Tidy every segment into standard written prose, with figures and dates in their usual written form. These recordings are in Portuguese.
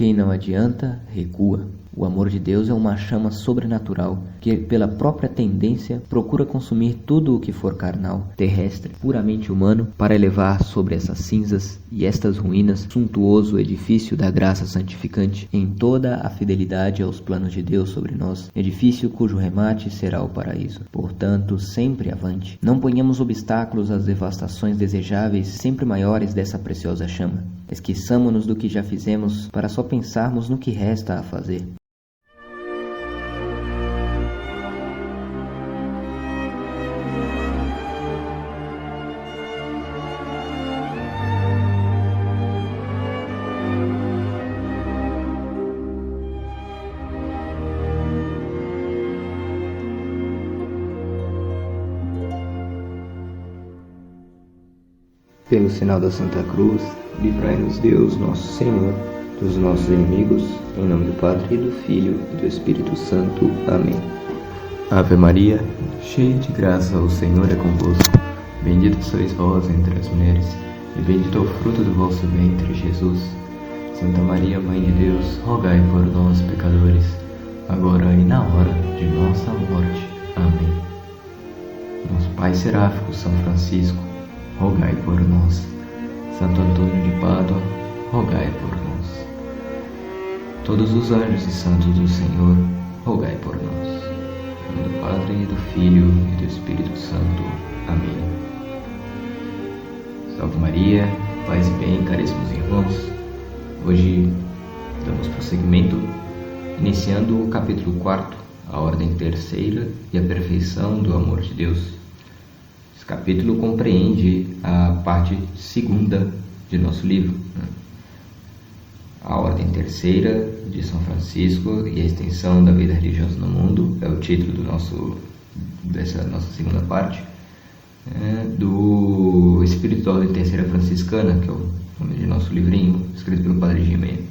Quem não adianta, recua. O amor de Deus é uma chama sobrenatural que, pela própria tendência, procura consumir tudo o que for carnal, terrestre, puramente humano, para elevar sobre essas cinzas e estas ruínas suntuoso edifício da graça santificante em toda a fidelidade aos planos de Deus sobre nós, edifício cujo remate será o paraíso. Portanto, sempre avante. Não ponhamos obstáculos às devastações desejáveis sempre maiores dessa preciosa chama. Esqueçamo-nos do que já fizemos para só pensarmos no que resta a fazer. Pelo sinal da Santa Cruz, livrai-nos Deus, nosso Senhor, dos nossos inimigos, em nome do Padre, e do Filho, e do Espírito Santo. Amém. Ave Maria, cheia de graça, o Senhor é convosco. Bendita sois vós entre as mulheres, e bendito é o fruto do vosso ventre, Jesus. Santa Maria, Mãe de Deus, rogai por nós, pecadores, agora e na hora de nossa morte. Amém. Nosso Pai seráfico, São Francisco, rogai por nós. Santo Antônio de Pádua, rogai por nós. Todos os anjos e santos do Senhor, rogai por nós. Em nome do Padre, e do Filho, e do Espírito Santo. Amém. Salve Maria, paz e bem, caríssimos irmãos. Hoje damos prosseguimento, iniciando o capítulo 4, a ordem terceira e a perfeição do amor de Deus. Esse capítulo compreende a parte segunda de nosso livro, A Ordem Terceira de São Francisco e a Extensão da Vida Religiosa no Mundo, é o título dessa nossa segunda parte, do Espírito da Ordem Terceira Franciscana, que é o nome de nosso livrinho, escrito pelo Padre Giménez.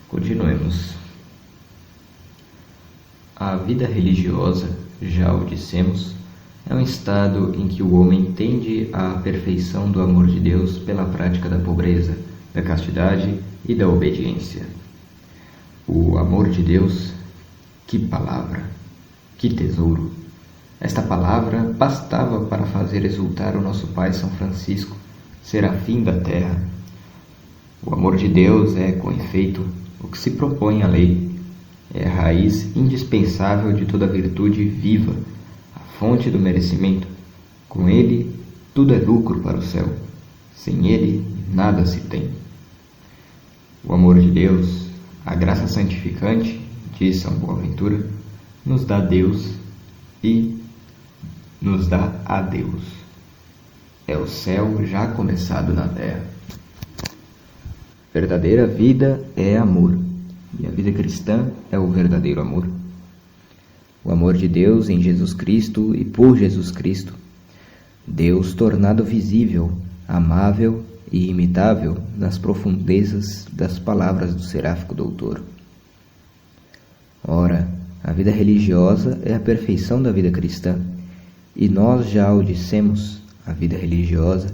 Continuemos. A vida religiosa, já o dissemos, é um estado em que o homem tende à perfeição do amor de Deus pela prática da pobreza, da castidade e da obediência. O amor de Deus, que palavra, que tesouro! Esta palavra bastava para fazer exultar o nosso pai São Francisco, serafim da terra. O amor de Deus é, com efeito, o que se propõe à lei. É a raiz indispensável de toda virtude viva, fonte do merecimento. Com ele, tudo é lucro para o céu. Sem ele, nada se tem. O amor de Deus, a graça santificante, diz São Boaventura, nos dá Deus e nos dá a Deus. É o céu já começado na terra. Verdadeira vida é amor, e a vida cristã é o verdadeiro amor. O amor de Deus em Jesus Cristo e por Jesus Cristo. Deus tornado visível, amável e imitável nas profundezas das palavras do seráfico doutor. Ora, a vida religiosa é a perfeição da vida cristã, e nós já o dissemos, a vida religiosa,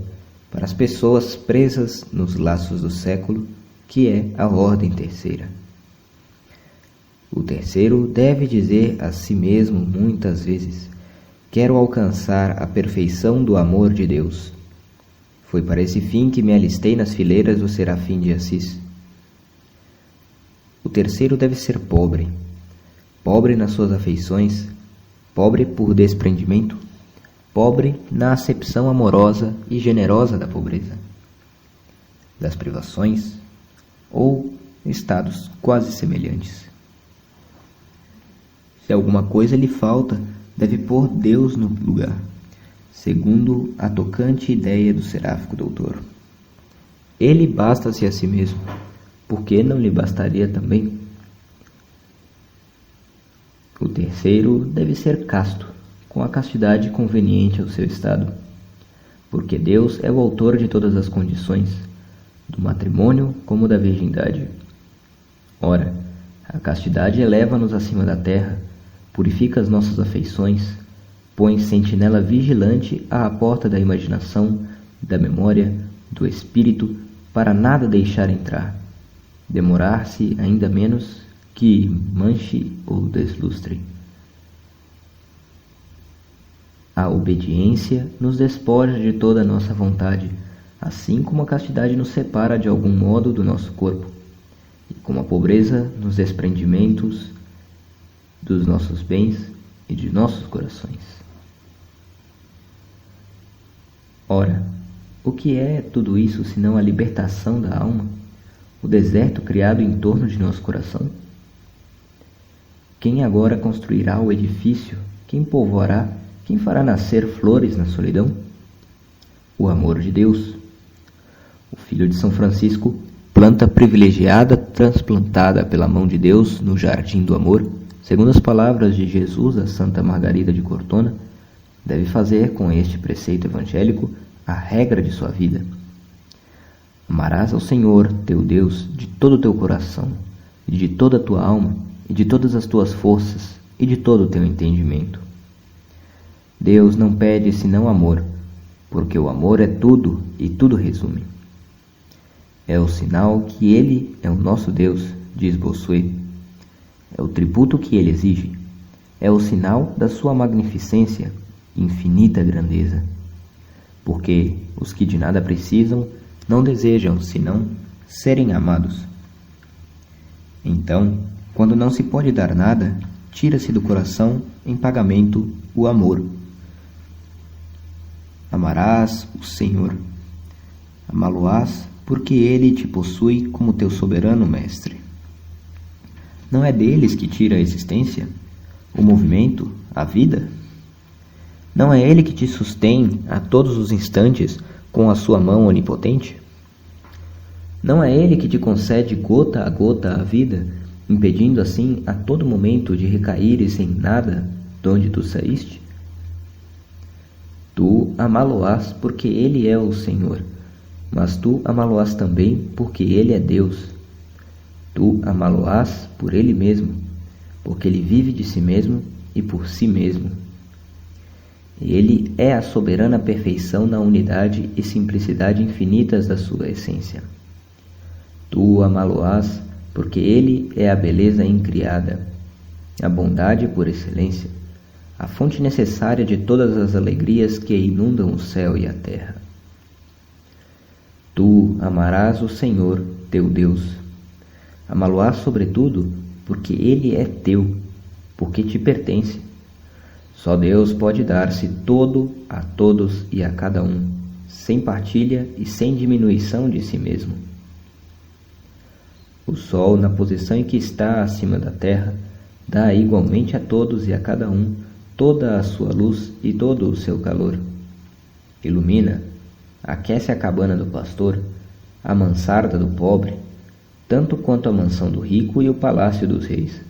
para as pessoas presas nos laços do século, que é a ordem terceira. O terceiro deve dizer a si mesmo muitas vezes: quero alcançar a perfeição do amor de Deus. Foi para esse fim que me alistei nas fileiras do Serafim de Assis. O terceiro deve ser pobre, pobre nas suas afeições, pobre por desprendimento, pobre na acepção amorosa e generosa da pobreza, das privações ou estados quase semelhantes. Se alguma coisa lhe falta, deve pôr Deus no lugar, segundo a tocante ideia do seráfico doutor. Ele basta-se a si mesmo, por que não lhe bastaria também? O terceiro deve ser casto, com a castidade conveniente ao seu estado, porque Deus é o autor de todas as condições, do matrimônio como da virgindade. Ora, a castidade eleva-nos acima da terra, purifica as nossas afeições, põe sentinela vigilante à porta da imaginação, da memória, do espírito, para nada deixar entrar. demorar-se ainda menos que manche ou deslustre. A obediência nos despoja de toda a nossa vontade, assim como a castidade nos separa de algum modo do nosso corpo, e como a pobreza nos desprendimentos dos nossos bens e de nossos corações. Ora, o que é tudo isso senão a libertação da alma, o deserto criado em torno de nosso coração? Quem agora construirá o edifício? Quem povoará? Quem fará nascer flores na solidão? O amor de Deus. O Filho de São Francisco, planta privilegiada transplantada pela mão de Deus no jardim do amor, segundo as palavras de Jesus a Santa Margarida de Cortona, deve fazer com este preceito evangélico a regra de sua vida. Amarás ao Senhor, teu Deus, de todo o teu coração, e de toda a tua alma, e de todas as tuas forças, e de todo o teu entendimento. Deus não pede senão amor, porque o amor é tudo e tudo resume. É o sinal que Ele é o nosso Deus, diz Bossuet. É o tributo que Ele exige. É o sinal da sua magnificência, infinita grandeza. Porque os que de nada precisam não desejam senão serem amados. Então, quando não se pode dar nada, tira-se do coração em pagamento o amor. Amarás o Senhor. Amá-lo-ás porque Ele te possui como teu soberano mestre. Não é deles que tira a existência, o movimento, a vida? Não é Ele que te sustém a todos os instantes com a sua mão onipotente? Não é Ele que te concede gota a gota a vida, impedindo assim a todo momento de recaíres em nada de onde tu saíste? Tu amá-lo-ás porque Ele é o Senhor, mas tu amá-lo-ás também porque Ele é Deus. Tu amá-lo-ás por Ele mesmo, porque Ele vive de si mesmo e por si mesmo. Ele é a soberana perfeição na unidade e simplicidade infinitas da sua essência. Tu amá-lo-ás porque Ele é a beleza incriada, a bondade por excelência, a fonte necessária de todas as alegrias que inundam o céu e a terra. Tu amarás o Senhor, teu Deus. Amá-lo-ás sobretudo porque Ele é teu, porque te pertence. Só Deus pode dar-se todo a todos e a cada um, sem partilha e sem diminuição de si mesmo. O sol, na posição em que está acima da terra, dá igualmente a todos e a cada um toda a sua luz e todo o seu calor. Ilumina, aquece a cabana do pastor, a mansarda do pobre, tanto quanto a mansão do rico e o palácio dos reis.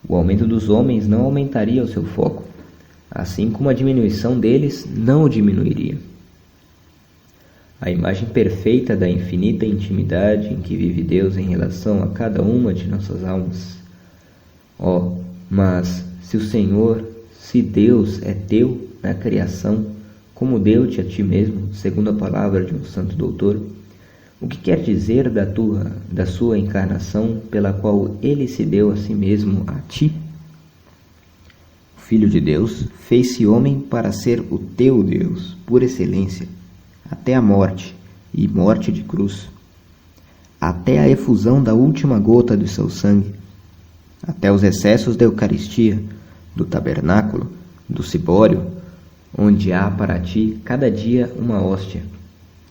O aumento dos homens não aumentaria o seu foco, assim como a diminuição deles não o diminuiria. A imagem perfeita da infinita intimidade em que vive Deus em relação a cada uma de nossas almas. Mas se Deus é teu na criação, como deu-te a ti mesmo, segundo a palavra de um santo doutor, o que quer dizer da sua encarnação, pela qual Ele se deu a si mesmo a ti? O Filho de Deus fez-se homem para ser o teu Deus, por excelência, até a morte, e morte de cruz, até a efusão da última gota do seu sangue, até os excessos da Eucaristia, do tabernáculo, do cibório, onde há para ti cada dia uma hóstia,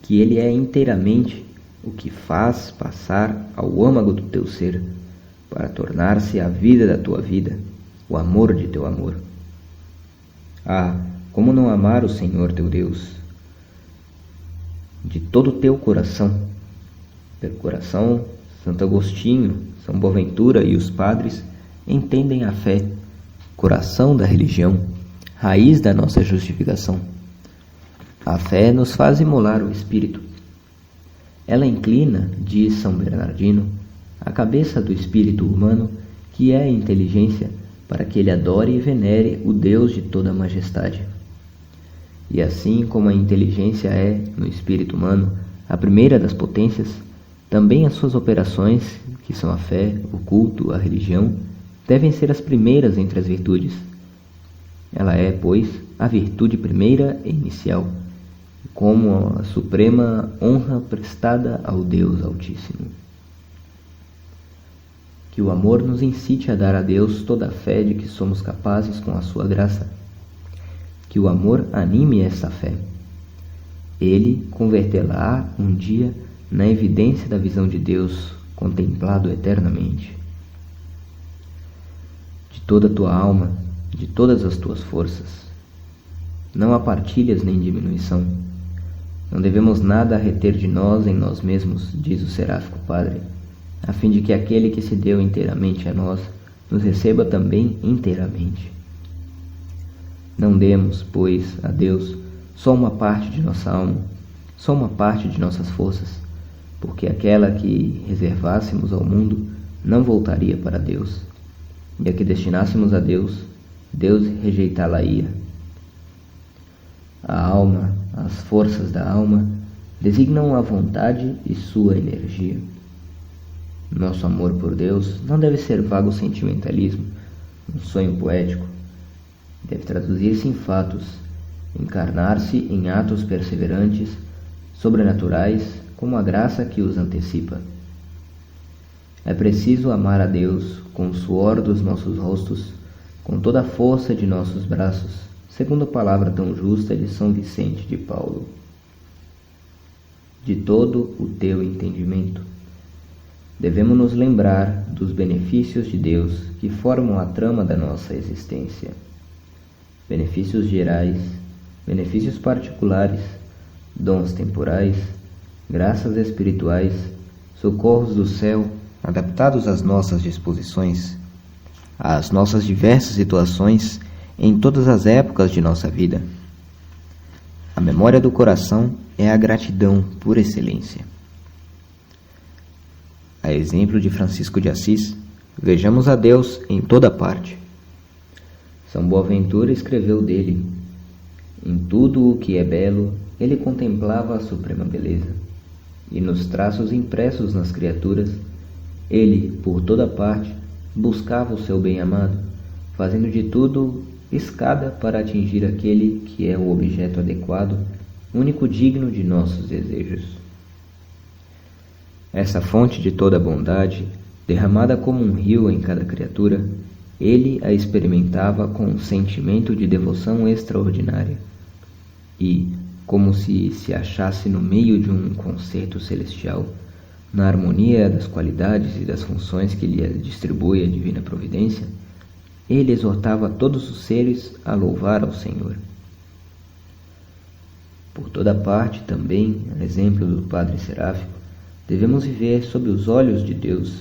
que Ele é inteiramente o que faz passar ao âmago do teu ser, para tornar-se a vida da tua vida, o amor de teu amor. Como não amar o Senhor teu Deus de todo o teu coração? Pelo coração, Santo Agostinho, São Boaventura e os padres entendem a fé, coração da religião, raiz da nossa justificação. A fé nos faz imolar o espírito. Ela inclina, diz São Bernardino, a cabeça do espírito humano, que é a inteligência, para que ele adore e venere o Deus de toda majestade. E assim como a inteligência é, no espírito humano, a primeira das potências, Também as suas operações, que são a fé, o culto, a religião, devem ser as primeiras entre as virtudes. Ela é, pois, a virtude primeira e inicial, como a suprema honra prestada ao Deus Altíssimo. Que o amor nos incite a dar a Deus toda a fé de que somos capazes com a sua graça. Que o amor anime essa fé. Ele convertê-la um dia na evidência da visão de Deus, contemplado eternamente. De toda a tua alma, de todas as tuas forças. Não há partilhas nem diminuição. Não devemos nada reter de nós em nós mesmos, diz o seráfico Padre, a fim de que aquele que se deu inteiramente a nós nos receba também inteiramente. Não demos, pois, a Deus só uma parte de nossa alma, só uma parte de nossas forças, porque aquela que reservássemos ao mundo não voltaria para Deus, e a que destinássemos a Deus, Deus rejeitá-la-ia. A alma, as forças da alma, designam a vontade e sua energia. Nosso amor por Deus não deve ser vago sentimentalismo, um sonho poético. Deve traduzir-se em fatos, encarnar-se em atos perseverantes, sobrenaturais, como a graça que os antecipa. É preciso amar a Deus com o suor dos nossos rostos, com toda a força de nossos braços, segundo a palavra tão justa de São Vicente de Paulo. De todo o teu entendimento. Devemos nos lembrar dos benefícios de Deus que formam a trama da nossa existência. Benefícios gerais, benefícios particulares, dons temporais, graças espirituais, socorros do céu, adaptados às nossas disposições, às nossas diversas situações em todas as épocas de nossa vida. A memória do coração é a gratidão por excelência. A exemplo de Francisco de Assis, vejamos a Deus em toda parte. São Boaventura escreveu dele: em tudo o que é belo, ele contemplava a suprema beleza, e nos traços impressos nas criaturas, ele, por toda parte, buscava o seu bem-amado, fazendo de tudo escada para atingir aquele que é o objeto adequado, único digno de nossos desejos. Essa fonte de toda a bondade, derramada como um rio em cada criatura, ele a experimentava com um sentimento de devoção extraordinária. E, como se achasse no meio de um concerto celestial, na harmonia das qualidades e das funções que lhe distribui a divina providência, ele exortava todos os seres a louvar ao Senhor. Por toda parte também, a exemplo do Padre Seráfico, devemos viver sob os olhos de Deus,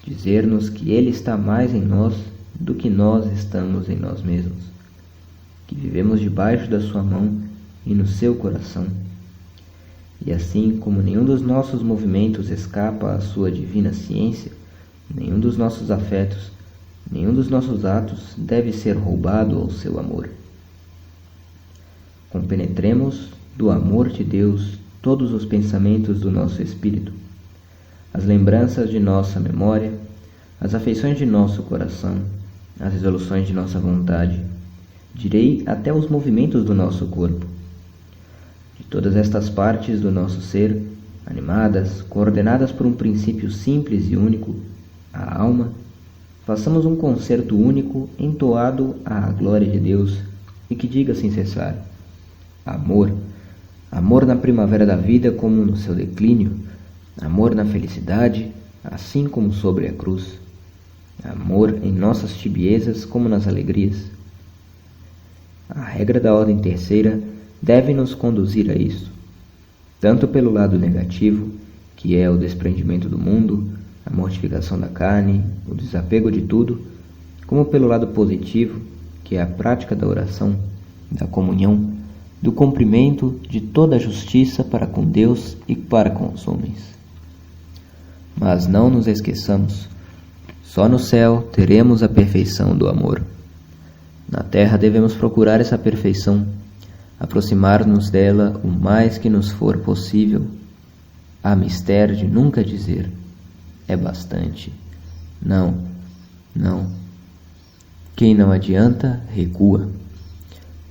dizer-nos que Ele está mais em nós do que nós estamos em nós mesmos, que vivemos debaixo da sua mão e no seu coração. E assim como nenhum dos nossos movimentos escapa à sua divina ciência, nenhum dos nossos afetos, nenhum dos nossos atos deve ser roubado ao seu amor. Compenetremos do amor de Deus todos os pensamentos do nosso espírito, as lembranças de nossa memória, as afeições de nosso coração, as resoluções de nossa vontade, direi até os movimentos do nosso corpo. De todas estas partes do nosso ser, animadas, coordenadas por um princípio simples e único, a alma, façamos um concerto único entoado à glória de Deus e que diga sem cessar: amor, amor na primavera da vida como no seu declínio, amor na felicidade, assim como sobre a cruz, amor em nossas tibiezas como nas alegrias. A regra da ordem terceira deve nos conduzir a isso, tanto pelo lado negativo, que é o desprendimento do mundo, a mortificação da carne, o desapego de tudo, como pelo lado positivo, que é a prática da oração, da comunhão, do cumprimento de toda a justiça para com Deus e para com os homens. Mas não nos esqueçamos, só no céu teremos a perfeição do amor. Na terra devemos procurar essa perfeição, aproximar-nos dela o mais que nos for possível, há mister de nunca dizer: é bastante. Não, não. Quem não adianta, recua.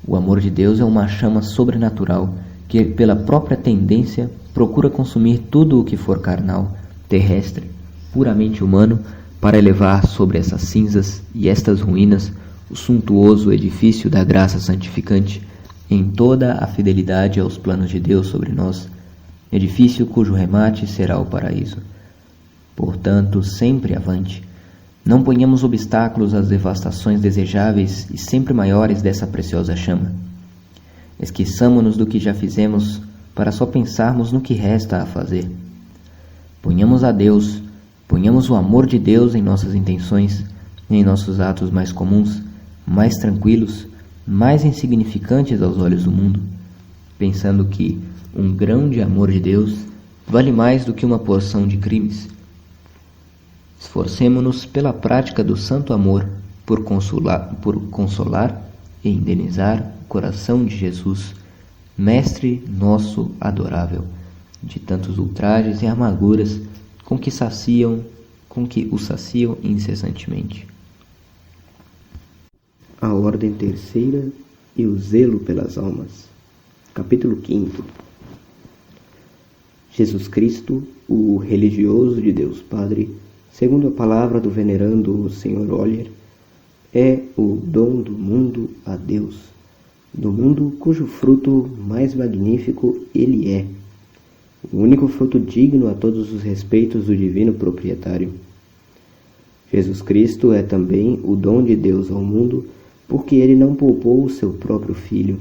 O amor de Deus é uma chama sobrenatural que, pela própria tendência, procura consumir tudo o que for carnal, terrestre, puramente humano, para elevar sobre essas cinzas e estas ruínas o suntuoso edifício da graça santificante em toda a fidelidade aos planos de Deus sobre nós, edifício cujo remate será o paraíso. Portanto, sempre avante. Não ponhamos obstáculos às devastações desejáveis e sempre maiores dessa preciosa chama. Esqueçamo-nos do que já fizemos para só pensarmos no que resta a fazer. Ponhamos a Deus, ponhamos o amor de Deus em nossas intenções, em nossos atos mais comuns, mais tranquilos, mais insignificantes aos olhos do mundo, pensando que um grão de amor de Deus vale mais do que uma porção de crimes. Esforcemo-nos pela prática do santo amor por consolar e indenizar o coração de Jesus, Mestre nosso adorável, de tantos ultrajes e amarguras com que o saciam incessantemente. A ordem terceira e o zelo pelas almas. Capítulo 5. Jesus Cristo, o religioso de Deus Padre, segundo a palavra do venerando Sr. Oller, é o dom do mundo a Deus, do mundo cujo fruto mais magnífico ele é, o único fruto digno a todos os respeitos do divino proprietário. Jesus Cristo é também o dom de Deus ao mundo, porque ele não poupou o seu próprio Filho,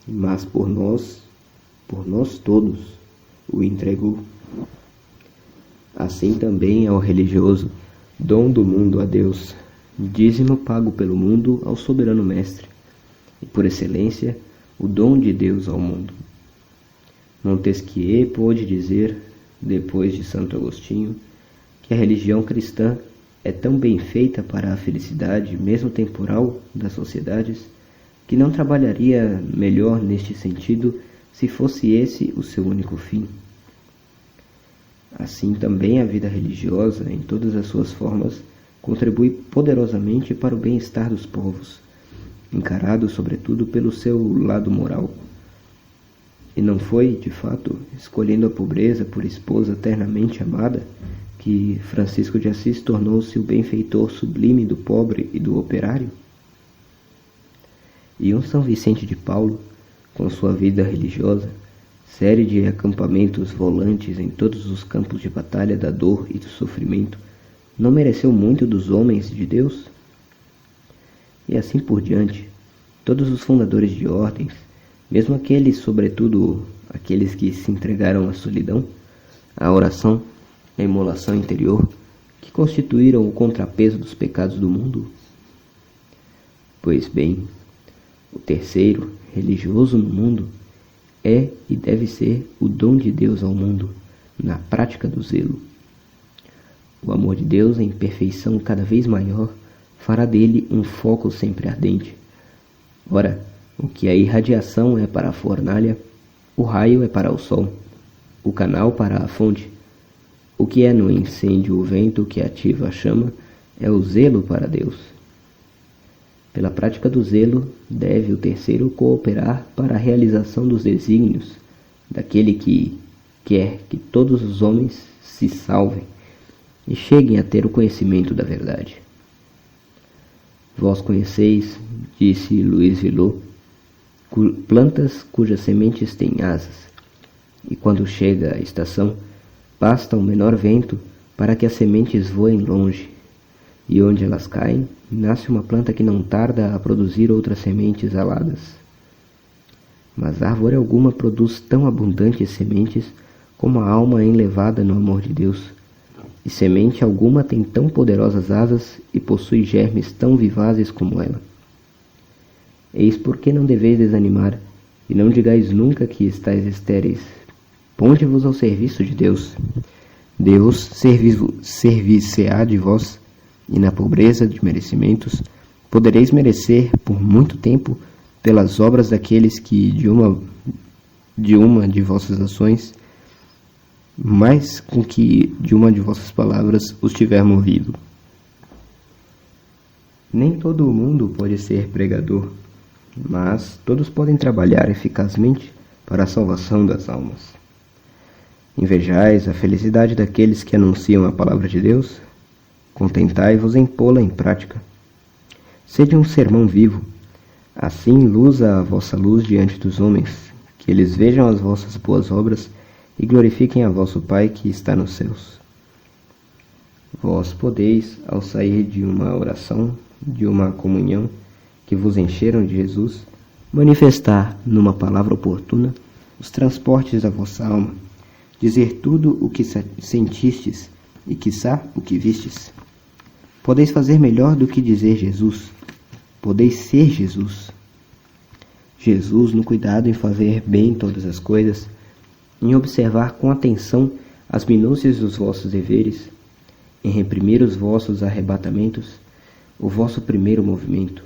mas por nós todos, o entregou. Assim também é o religioso, dom do mundo a Deus, dízimo pago pelo mundo ao soberano Mestre, e por excelência, o dom de Deus ao mundo. Montesquieu pôde dizer, depois de Santo Agostinho, que a religião cristã é tão bem feita para a felicidade, mesmo temporal, das sociedades, que não trabalharia melhor neste sentido se fosse esse o seu único fim. Assim também a vida religiosa, em todas as suas formas, contribui poderosamente para o bem-estar dos povos, encarado sobretudo pelo seu lado moral. E não foi, de fato, escolhendo a pobreza por esposa eternamente amada, que Francisco de Assis tornou-se o benfeitor sublime do pobre e do operário? E um São Vicente de Paulo, com sua vida religiosa, série de acampamentos volantes em todos os campos de batalha da dor e do sofrimento, não mereceu muito dos homens de Deus? E assim por diante, todos os fundadores de ordens, mesmo aqueles, sobretudo aqueles que se entregaram à solidão, à oração, à imolação interior, que constituíram o contrapeso dos pecados do mundo? Pois bem, o terceiro, religioso no mundo, é e deve ser o dom de Deus ao mundo, na prática do zelo. O amor de Deus, em perfeição cada vez maior, fará dele um foco sempre ardente. Ora, o que a irradiação é para a fornalha, o raio é para o sol, o canal para a fonte. O que é no incêndio o vento que ativa a chama é o zelo para Deus. Pela prática do zelo, deve o terceiro cooperar para a realização dos desígnios daquele que quer que todos os homens se salvem e cheguem a ter o conhecimento da verdade. Vós conheceis, disse Luiz Villot, plantas cujas sementes têm asas, e quando chega a estação, basta o menor vento para que as sementes voem longe, e onde elas caem, nasce uma planta que não tarda a produzir outras sementes aladas. Mas árvore alguma produz tão abundantes sementes como a alma é enlevada no amor de Deus, e semente alguma tem tão poderosas asas e possui germes tão vivazes como ela. Eis porque não deveis desanimar, e não digais nunca que estáis estéreis. Ponde-vos ao serviço de Deus. Deus servir-se-á de vós, e na pobreza de merecimentos podereis merecer por muito tempo pelas obras daqueles que de uma de vossas ações mais com que de uma de vossas palavras os tiver movido. Nem todo o mundo pode ser pregador, mas todos podem trabalhar eficazmente para a salvação das almas. Invejais a felicidade daqueles que anunciam a palavra de Deus? Contentai-vos em pô-la em prática. Sede um sermão vivo, assim luza a vossa luz diante dos homens, que eles vejam as vossas boas obras e glorifiquem a vosso Pai que está nos céus. Vós podeis, ao sair de uma oração, de uma comunhão que vos encheram de Jesus, manifestar, numa palavra oportuna, os transportes da vossa alma, dizer tudo o que sentistes e, quiçá, o que vistes. Podeis fazer melhor do que dizer Jesus. Podeis ser Jesus. Jesus no cuidado em fazer bem todas as coisas, em observar com atenção as minúcias dos vossos deveres, em reprimir os vossos arrebatamentos, o vosso primeiro movimento.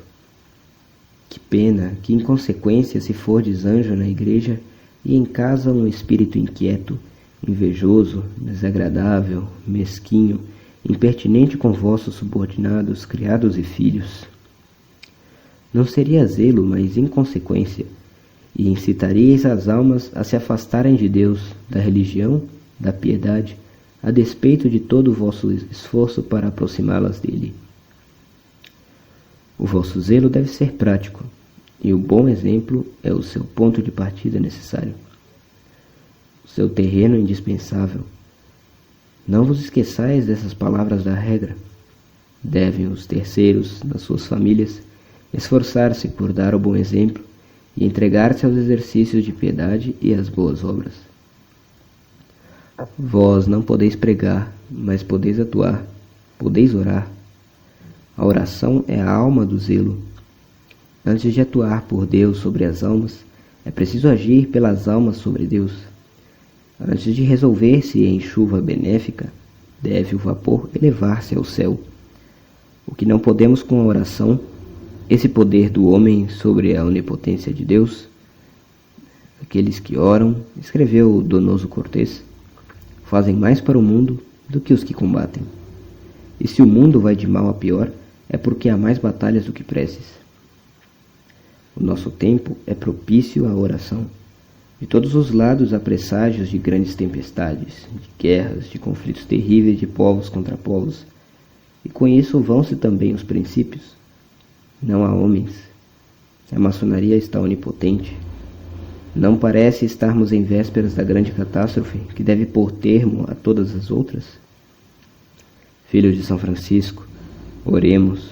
Que pena que inconsequência se fordes anjo na igreja e em casa um espírito inquieto, invejoso, desagradável, mesquinho, impertinente com vossos subordinados, criados e filhos. Não seria zelo, mas inconsequência, e incitaríeis as almas a se afastarem de Deus, da religião, da piedade, a despeito de todo o vosso esforço para aproximá-las dele. O vosso zelo deve ser prático, e o bom exemplo é o seu ponto de partida necessário, o seu terreno indispensável. Não vos esqueçais dessas palavras da regra. Devem os terceiros, nas suas famílias, esforçar-se por dar o bom exemplo e entregar-se aos exercícios de piedade e às boas obras. Vós não podeis pregar, mas podeis atuar, podeis orar. A oração é a alma do zelo. Antes de atuar por Deus sobre as almas, é preciso agir pelas almas sobre Deus. Antes de resolver-se em chuva benéfica, deve o vapor elevar-se ao céu. O que não podemos com a oração, esse poder do homem sobre a onipotência de Deus, aqueles que oram, escreveu o Donoso Cortés, fazem mais para o mundo do que os que combatem. E se o mundo vai de mal a pior, é porque há mais batalhas do que preces. O nosso tempo é propício à oração. De todos os lados há presságios de grandes tempestades, de guerras, de conflitos terríveis de povos contra povos. E com isso vão-se também os princípios. Não há homens. A maçonaria está onipotente. Não parece estarmos em vésperas da grande catástrofe que deve pôr termo a todas as outras? Filhos de São Francisco, oremos.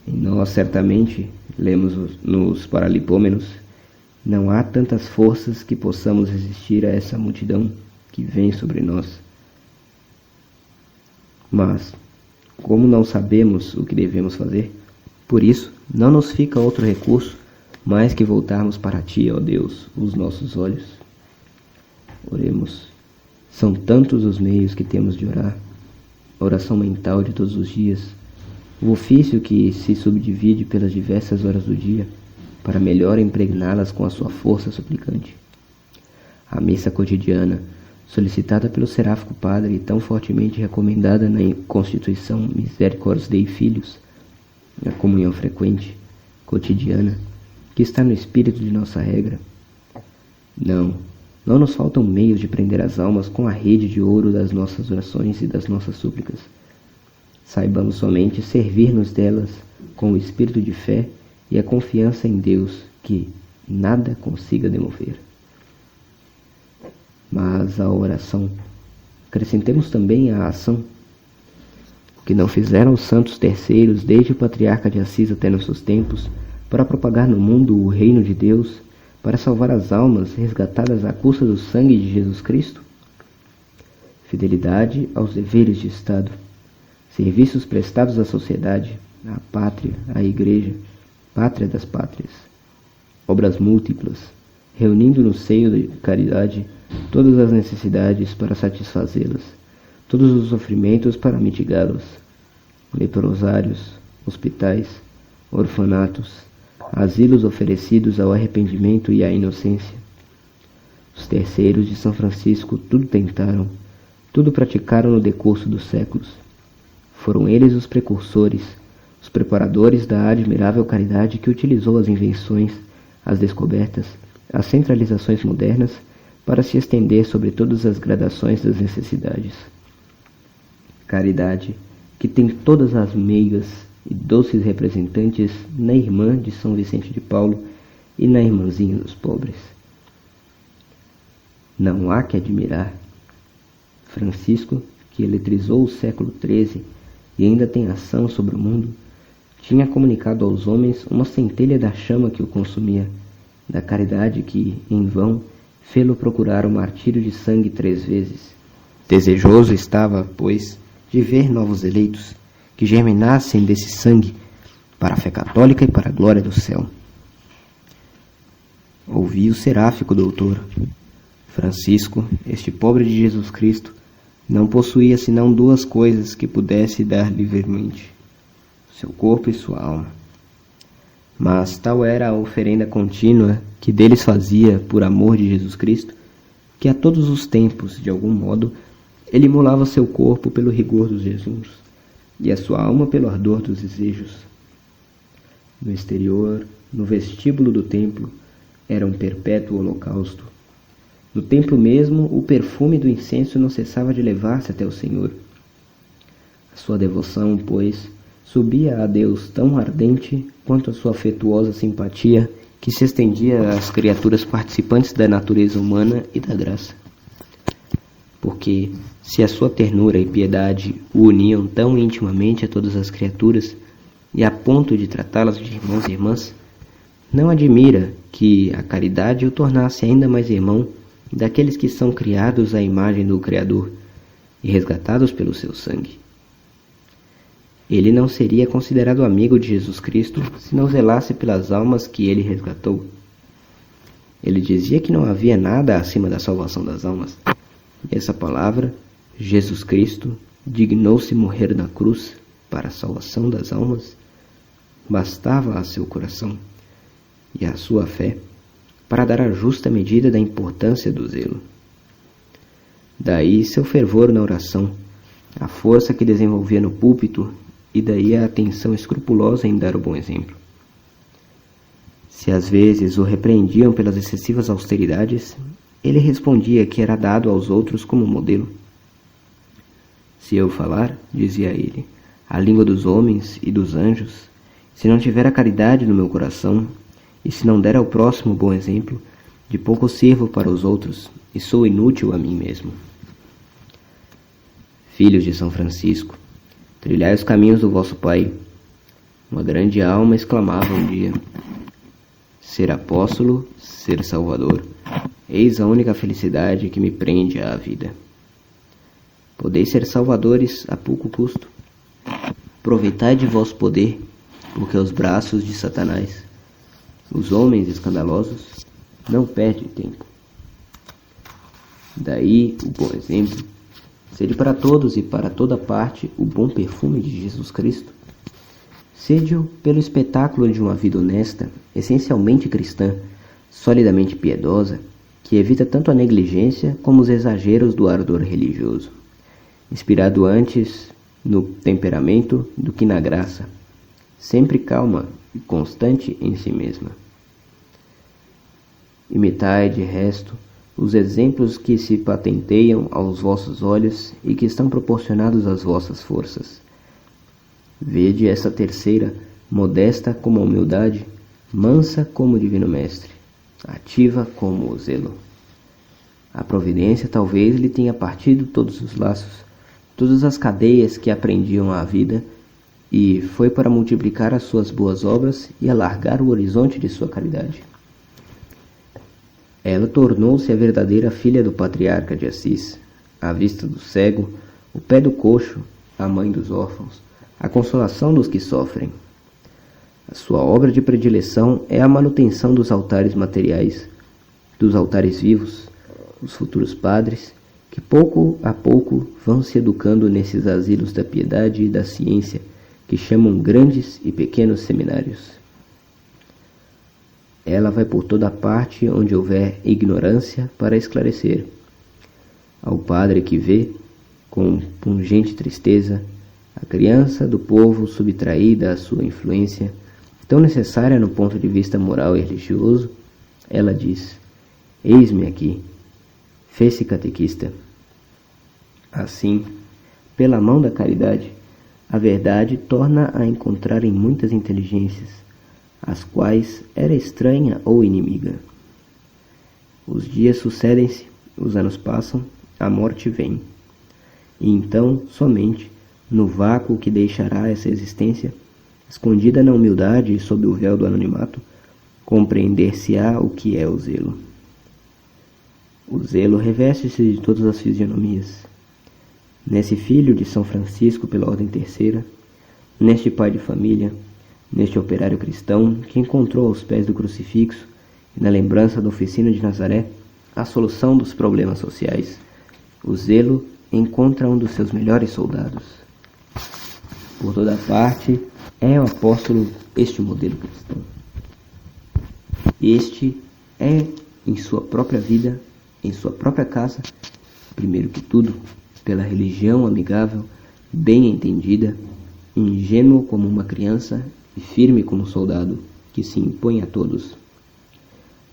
Em nós, certamente, lemos nos Paralipômenos, não há tantas forças que possamos resistir a essa multidão que vem sobre nós. Mas, como não sabemos o que devemos fazer, por isso não nos fica outro recurso mais que voltarmos para Ti, ó Deus, os nossos olhos. Oremos. São tantos os meios que temos de orar. A oração mental de todos os dias, o ofício que se subdivide pelas diversas horas do dia, para melhor impregná-las com a sua força suplicante. A missa cotidiana, solicitada pelo seráfico padre e tão fortemente recomendada na Constituição Misericordiae Dei Filhos, a comunhão frequente, cotidiana, que está no espírito de nossa regra. Não nos faltam meios de prender as almas com a rede de ouro das nossas orações e das nossas súplicas. Saibamos somente servir-nos delas com o espírito de fé e a confiança em Deus que nada consiga demover. Mas a oração, acrescentemos também a ação, o que não fizeram os santos terceiros desde o patriarca de Assis até nossos tempos, para propagar no mundo o reino de Deus, para salvar as almas resgatadas à custa do sangue de Jesus Cristo? Fidelidade aos deveres de Estado, serviços prestados à sociedade, à pátria, à igreja, pátria das pátrias, obras múltiplas, reunindo no seio da caridade todas as necessidades para satisfazê-las, todos os sofrimentos para mitigá-los, leprosários, hospitais, orfanatos, asilos oferecidos ao arrependimento e à inocência, Os terceiros de São Francisco tudo tentaram, tudo praticaram no decurso dos séculos. Foram eles os precursores, os preparadores da admirável caridade que utilizou as invenções, as descobertas, as centralizações modernas para se estender sobre todas as gradações das necessidades. Caridade que tem todas as meigas e doces representantes na irmã de São Vicente de Paulo e na irmãzinha dos pobres. Não há que admirar. Francisco, que eletrizou o século XIII e ainda tem ação sobre o mundo, tinha comunicado aos homens uma centelha da chama que o consumia, da caridade que, em vão, fê-lo procurar o martírio de sangue 3 vezes. Desejoso estava, pois, de ver novos eleitos, que germinassem desse sangue, para a fé católica e para a glória do céu. Ouvi o seráfico doutor. Francisco, este pobre de Jesus Cristo, não possuía senão 2 coisas que pudesse dar livremente: seu corpo e sua alma. Mas tal era a oferenda contínua que deles fazia por amor de Jesus Cristo, que a todos os tempos, de algum modo, ele imolava seu corpo pelo rigor dos jejuns e a sua alma pelo ardor dos desejos. No exterior, no vestíbulo do templo, era um perpétuo holocausto. No templo mesmo, o perfume do incenso não cessava de elevar-se até o Senhor. A sua devoção, pois, subia a Deus tão ardente quanto a sua afetuosa simpatia que se estendia às criaturas participantes da natureza humana e da graça. Porque, se a sua ternura e piedade o uniam tão intimamente a todas as criaturas e a ponto de tratá-las de irmãos e irmãs, não admira que a caridade o tornasse ainda mais irmão daqueles que são criados à imagem do Criador e resgatados pelo seu sangue. Ele não seria considerado amigo de Jesus Cristo se não zelasse pelas almas que ele resgatou. Ele dizia que não havia nada acima da salvação das almas. E essa palavra, Jesus Cristo, dignou-se morrer na cruz para a salvação das almas, bastava a seu coração e à sua fé para dar a justa medida da importância do zelo. Daí seu fervor na oração, a força que desenvolvia no púlpito e daí a atenção escrupulosa em dar o bom exemplo. Se às vezes o repreendiam pelas excessivas austeridades, ele respondia que era dado aos outros como modelo. Se eu falar, dizia ele, a língua dos homens e dos anjos, se não tiver a caridade no meu coração, e se não der ao próximo bom exemplo, de pouco sirvo para os outros e sou inútil a mim mesmo. Filhos de São Francisco, trilhai os caminhos do vosso Pai. Uma grande alma exclamava um dia: ser apóstolo, ser salvador, eis a única felicidade que me prende à vida. Podeis ser salvadores a pouco custo. Aproveitai de vosso poder, porque os braços de Satanás, os homens escandalosos, não perdem tempo. Daí o bom exemplo, sede para todos e para toda parte o bom perfume de Jesus Cristo. Sede-o pelo espetáculo de uma vida honesta, essencialmente cristã, solidamente piedosa, que evita tanto a negligência como os exageros do ardor religioso, inspirado antes no temperamento do que na graça, sempre calma e constante em si mesma. Imitai, de resto, os exemplos que se patenteiam aos vossos olhos e que estão proporcionados às vossas forças. Vede essa terceira, modesta como a humildade, mansa como o Divino Mestre, ativa como o zelo. A providência talvez lhe tenha partido todos os laços, todas as cadeias que aprendiam à vida, e foi para multiplicar as suas boas obras e alargar o horizonte de sua caridade. Ela tornou-se a verdadeira filha do patriarca de Assis, a vista do cego, o pé do coxo, a mãe dos órfãos, a consolação dos que sofrem. A sua obra de predileção é a manutenção dos altares materiais, dos altares vivos, os futuros padres, que pouco a pouco vão se educando nesses asilos da piedade e da ciência, que chamam grandes e pequenos seminários. Ela vai por toda parte onde houver ignorância para esclarecer. Ao padre que vê, com pungente tristeza, a criança do povo subtraída à sua influência, tão necessária no ponto de vista moral e religioso, ela diz: eis-me aqui. Fez-se catequista. Assim, pela mão da caridade, a verdade torna a encontrar em muitas inteligências, as quais era estranha ou inimiga. Os dias sucedem-se, os anos passam, a morte vem. E então, somente, no vácuo que deixará essa existência, escondida na humildade e sob o véu do anonimato, compreender-se-á o que é o zelo. O zelo reveste-se de todas as fisionomias. Nesse filho de São Francisco pela Ordem Terceira, neste pai de família, neste operário cristão que encontrou aos pés do crucifixo e na lembrança da oficina de Nazaré a solução dos problemas sociais, o zelo encontra um dos seus melhores soldados. Por toda parte é o apóstolo este modelo cristão. Este é, em sua própria vida, em sua própria casa, primeiro que tudo, pela religião amigável, bem entendida, ingênuo como uma criança e firme como um soldado, que se impõe a todos.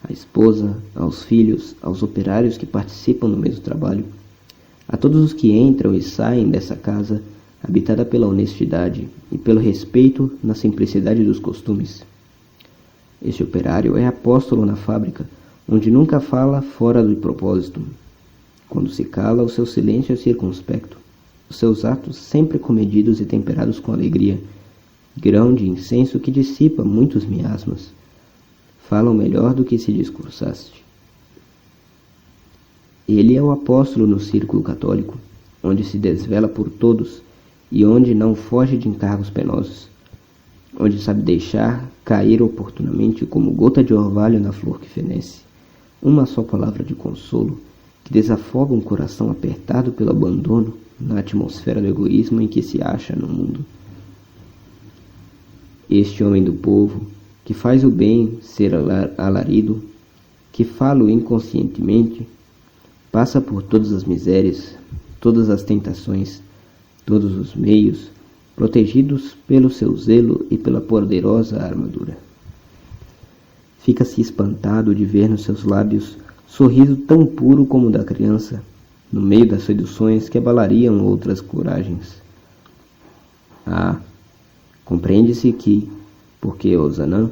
À esposa, aos filhos, aos operários que participam do mesmo trabalho, a todos os que entram e saem dessa casa, habitada pela honestidade e pelo respeito na simplicidade dos costumes. Este operário é apóstolo na fábrica, onde nunca fala fora do propósito. Quando se cala, o seu silêncio é circunspecto, os seus atos sempre comedidos e temperados com alegria, grão de incenso que dissipa muitos miasmas. Falam melhor do que se discursaste. Ele é o apóstolo no círculo católico, onde se desvela por todos e onde não foge de encargos penosos, onde sabe deixar cair oportunamente como gota de orvalho na flor que fenece, uma só palavra de consolo que desafoga um coração apertado pelo abandono na atmosfera do egoísmo em que se acha no mundo. Este homem do povo, que faz o bem ser alarido, que fala inconscientemente, passa por todas as misérias, todas as tentações, todos os meios, protegidos pelo seu zelo e pela poderosa armadura. Fica-se espantado de ver nos seus lábios sorriso tão puro como o da criança, no meio das seduções que abalariam outras coragens. Compreende-se que, porque Ozanam,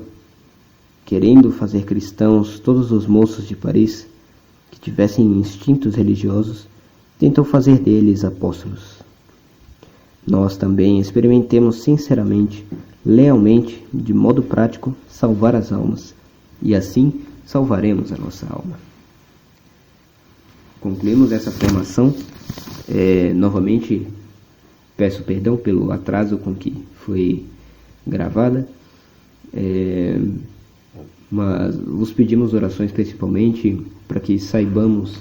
querendo fazer cristãos todos os moços de Paris que tivessem instintos religiosos, tentou fazer deles apóstolos. Nós também experimentemos sinceramente, lealmente, de modo prático, salvar as almas, e assim salvaremos a nossa alma. Concluímos essa formação. Novamente, peço perdão pelo atraso com que foi gravada, mas vos pedimos orações principalmente para que saibamos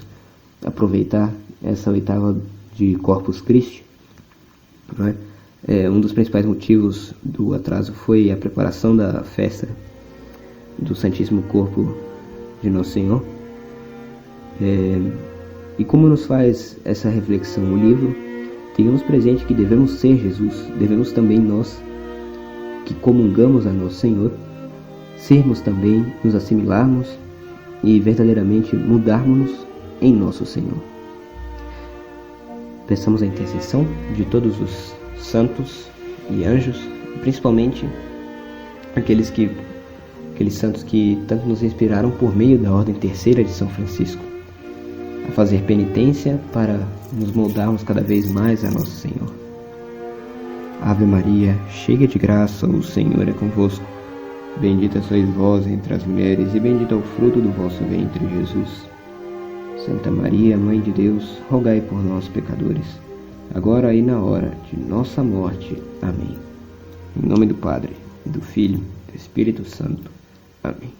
aproveitar essa oitava de Corpus Christi. Um dos principais motivos do atraso foi a preparação da festa do Santíssimo Corpo de Nosso Senhor. E como nos faz essa reflexão o livro, tenhamos presente que devemos ser Jesus, devemos também nós, que comungamos a Nosso Senhor, sermos também, nos assimilarmos e verdadeiramente mudarmos-nos em Nosso Senhor. Peçamos a intercessão de todos os santos e anjos, principalmente aqueles santos que tanto nos inspiraram por meio da Ordem Terceira de São Francisco, a fazer penitência para nos moldarmos cada vez mais a Nosso Senhor. Ave Maria, cheia de graça, o Senhor é convosco. Bendita sois vós entre as mulheres, e bendito é o fruto do vosso ventre, Jesus. Santa Maria, Mãe de Deus, rogai por nós, pecadores, agora e na hora de nossa morte. Amém. Em nome do Padre, e do Filho, e do Espírito Santo. Amém.